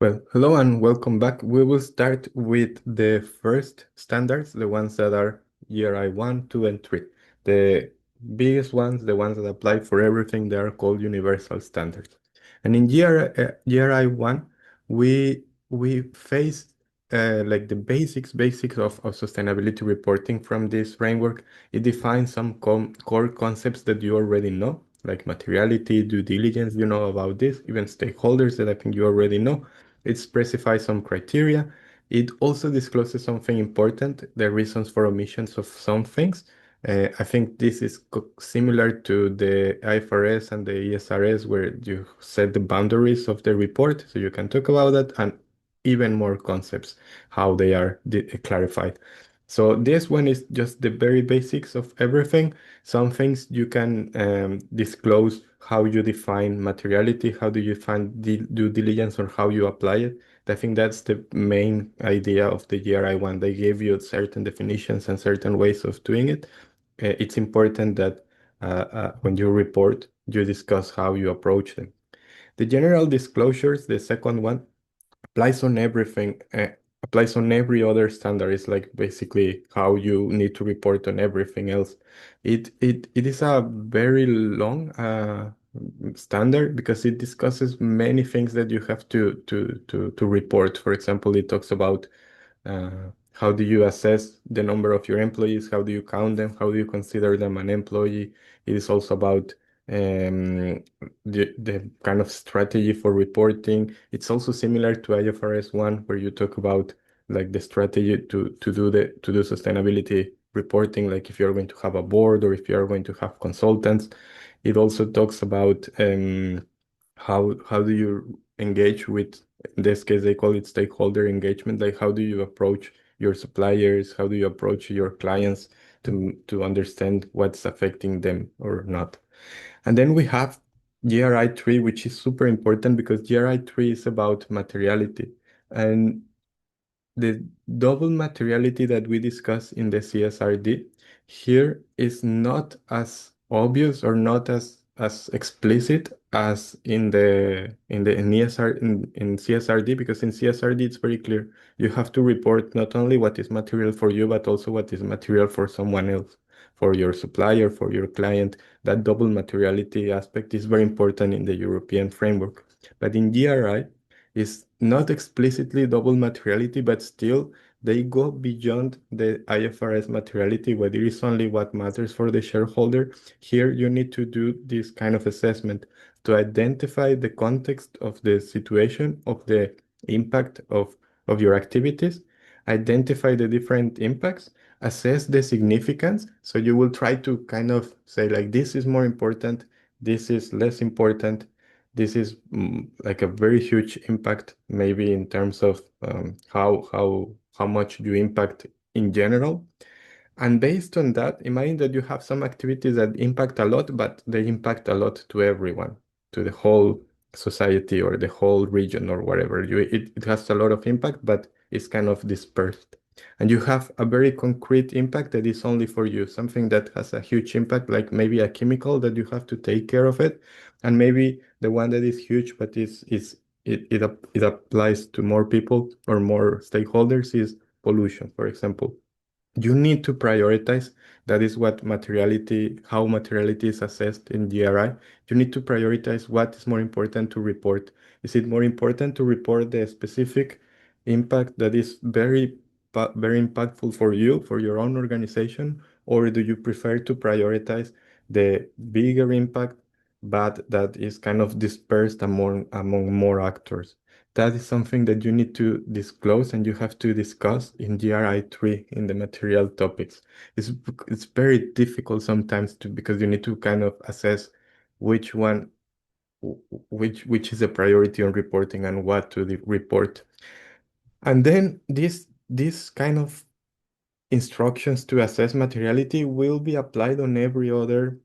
Well, hello and welcome back. We will start with the first standards, the ones that are GRI 1, 2, and 3. The biggest ones, the ones that apply for everything, they are called universal standards. And in GRI 1, we face like the basics of sustainability reporting from this framework. It defines some core concepts that you already know, like materiality, due diligence, you know about this, even stakeholders that I think you already know. It specifies some criteria. It also discloses something important, the reasons for omissions of some things. I think this is similar to the IFRS and the ESRS, where you set the boundaries of the report, so you can talk about that, and even more concepts, how they are clarified. So this one is just the very basics of everything. Some things you can disclose how you define materiality, how do you find due diligence, or how you apply it. I think that's the main idea of the GRI one. They gave you certain definitions and certain ways of doing it. It's important that when you report, you discuss how you approach them. The general disclosures, the second one, applies on everything, applies on every other standard. It's like basically how you need to report on everything else. It is a very long standard because it discusses many things that you have to report. For example, it talks about how do you assess the number of your employees? How do you count them? How do you consider them an employee? It is also about the kind of strategy for reporting. It's also similar to IFRS 1, where you talk about like the strategy to do sustainability reporting, like if you're going to have a board or if you're going to have consultants. It also talks about how do you engage with, in this case they call it stakeholder engagement, like how do you approach your suppliers, how do you approach your clients to understand what's affecting them or not. And then we have GRI 3, which is super important because GRI 3 is about materiality. And the double materiality that we discuss in the CSRD here is not as obvious or not as explicit as in ESR in CSRD, because in CSRD it's very clear. You have to report not only what is material for you, but also what is material for someone else, for your supplier, for your client. That double materiality aspect is very important in the European framework. But in GRI, is not explicitly double materiality, but still they go beyond the IFRS materiality, where it is only what matters for the shareholder. Here, you need to do this kind of assessment to identify the context of the situation, of the impact of your activities, identify the different impacts, assess the significance. So you will try to kind of say, like, this is more important, this is less important, this is like a very huge impact, maybe in terms of how much you impact in general. And based on that, imagine that you have some activities that impact a lot, but they impact a lot to everyone, to the whole society or the whole region or whatever. It has a lot of impact, but it's kind of dispersed. And you have a very concrete impact that is only for you, something that has a huge impact, like maybe a chemical that you have to take care of it. And maybe the one that is huge, but it applies to more people or more stakeholders is pollution, for example. You need to prioritize. That is what materiality, how materiality is assessed in GRI. You need to prioritize what is more important to report. Is it more important to report the specific impact that is very impactful for you, for your own organization, or do you prefer to prioritize the bigger impact, but that is kind of dispersed among more actors? That is something that you need to disclose and you have to discuss in GRI 3 in the material topics. It's it's very difficult sometimes to, because you need to kind of assess which one which is a priority on reporting and what to report. And then this kind of instructions to assess materiality will be applied on every other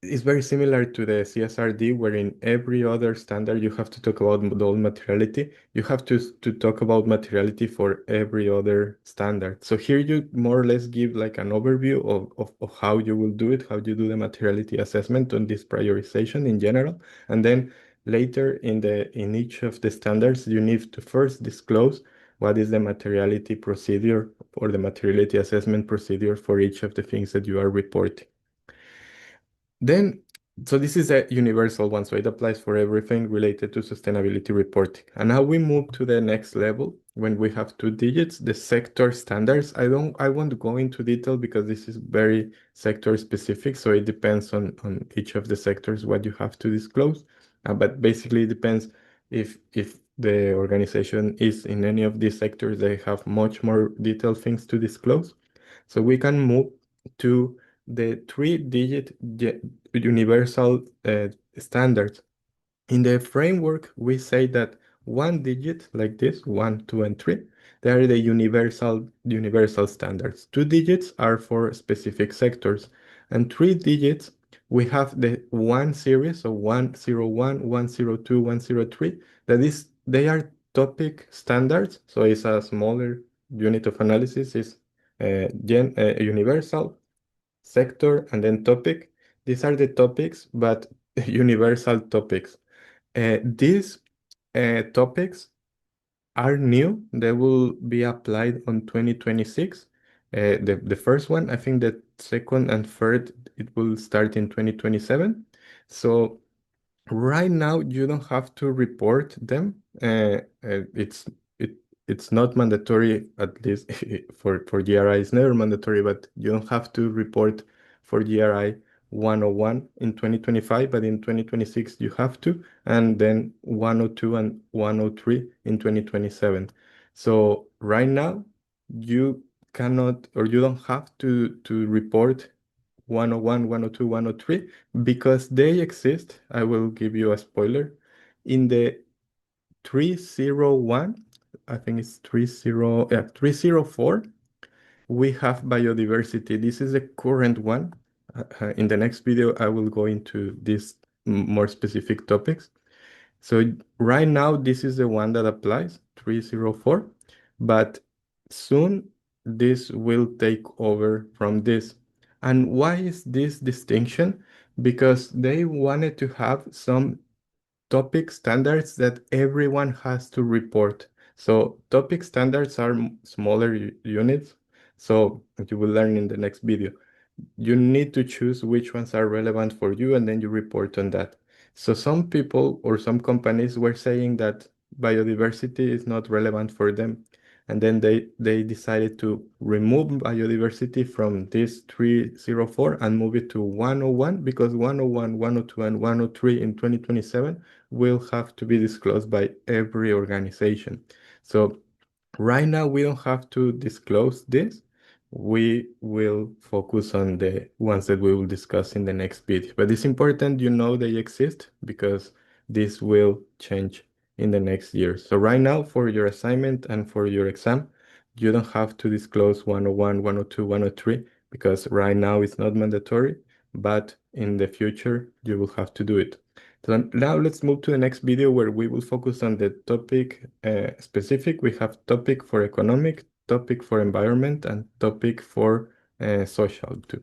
it's very similar to the CSRD, where in every other standard you have to talk about all materiality. You have to talk about materiality for every other standard. So here you more or less give like an overview of how you will do it, how you do the materiality assessment on this prioritization in general. And then later in each of the standards, you need to first disclose what is the materiality procedure or the materiality assessment procedure for each of the things that you are reporting. Then, so this is a universal one, so it applies for everything related to sustainability reporting. And now we move to the next level when we have 2 digits, the sector standards. I won't go into detail because this is very sector specific, so it depends on each of the sectors what you have to disclose. But basically it depends if the organization is in any of these sectors, they have much more detailed things to disclose. So we can move to the 3-digit universal standards. In the framework, we say that 1 digit like this, 1, 2, and 3, they are the universal standards. 2 digits are for specific sectors, and 3 digits we have the 1 series, so 101, 102, 103. That is, they are topic standards. So it's a smaller unit of analysis. Is universal, sector, and then topic. These are the topics, but universal topics. These topics are new. They will be applied on 2026. The first one, I think the second and third, it will start in 2027. So right now, you don't have to report them. It it's not mandatory, at least for GRI. It's never mandatory, but you don't have to report for GRI 101 in 2025, but in 2026 you have to, and then 102 and 103 in 2027. So right now, you cannot or you don't have to report 101, 102, 103 because they exist. I will give you a spoiler. In the 301, I think it's 304, we have biodiversity. This is the current one. In the next video, I will go into these more specific topics. So right now, this is the one that applies, 304, but soon this will take over from this. And why is this distinction? Because they wanted to have some topic standards that everyone has to report. So topic standards are smaller units. So you will learn in the next video. You need to choose which ones are relevant for you and then you report on that. So some people or some companies were saying that biodiversity is not relevant for them. And then they decided to remove biodiversity from this 304 and move it to 101 because 101, 102, and 103 in 2027 will have to be disclosed by every organization. So right now we don't have to disclose this. We will focus on the ones that we will discuss in the next video. But it's important you know they exist because this will change in the next year. So right now for your assignment and for your exam, you don't have to disclose 101, 102, 103 because right now it's not mandatory, but in the future you will have to do it. So now let's move to the next video where we will focus on the topic specific. We have topic for economic, topic for environment, and topic for social too.